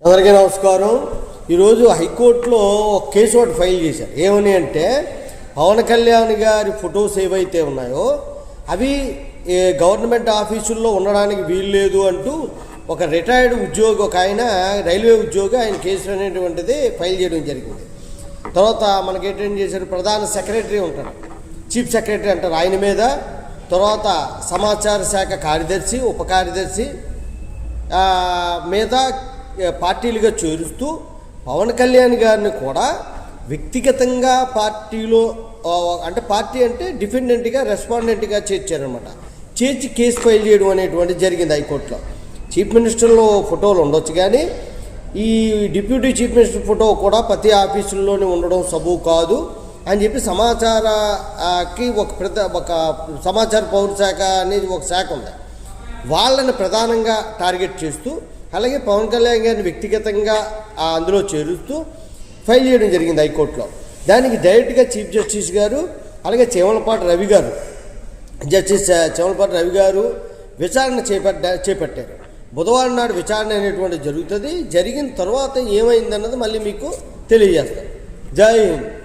అందరికీ నమస్కారం. ఈరోజు హైకోర్టులో ఒక కేసు ఒకటి ఫైల్ చేశారు. ఏమని అంటే పవన్ కళ్యాణ్ గారి ఫొటోస్ ఏవైతే ఉన్నాయో అవి గవర్నమెంట్ ఆఫీసుల్లో ఉండడానికి వీలు లేదు అంటూ ఒక రిటైర్డ్ ఉద్యోగి, ఒక ఆయన రైల్వే ఉద్యోగి, ఆయన కేసు అనేటువంటిది ఫైల్ చేయడం జరిగింది. తర్వాత మనకి ఏంటేం చేశారు, ప్రధాన సెక్రటరీ ఉంటారు, చీఫ్ సెక్రటరీ అంటారు, ఆయన మీద, తర్వాత సమాచార శాఖ కార్యదర్శి, ఉప కార్యదర్శి మీద పార్టీలుగా చేరుస్తూ పవన్ కళ్యాణ్ గారిని కూడా వ్యక్తిగతంగా పార్టీలో, అంటే పార్టీ అంటే డిఫెండెంట్గా, రెస్పాండెంట్గా చేర్చారనమాట. చేర్చి కేసు ఫైల్ చేయడం అనేటువంటిది జరిగింది హైకోర్టులో. చీఫ్ మినిస్టర్లో ఫోటోలు ఉండొచ్చు, కానీ ఈ డిప్యూటీ చీఫ్ మినిస్టర్ ఫోటో కూడా ప్రతి ఆఫీసుల్లోనే ఉండడం సబబు కాదు అని చెప్పి సమాచారకి ఒక సమాచార పౌర శాఖ అనేది ఒక శాఖ ఉంది, వాళ్ళని ప్రధానంగా టార్గెట్ చేస్తూ, అలాగే పవన్ కళ్యాణ్ గారిని వ్యక్తిగతంగా అందులో చేరుస్తూ ఫైల్ చేయడం జరిగింది హైకోర్టులో. దానికి డైరెక్ట్గా చీఫ్ జస్టిస్ గారు, అలాగే చీమలపాటి రవి గారు, జస్టిస్ చీమలపాటి రవి గారు విచారణ చేపట్టారు. బుధవారం నాడు విచారణ అనేటువంటి జరుగుతుంది. జరిగిన తర్వాత ఏమైందన్నది మళ్ళీ మీకు తెలియజేస్తాను. జై హింద్.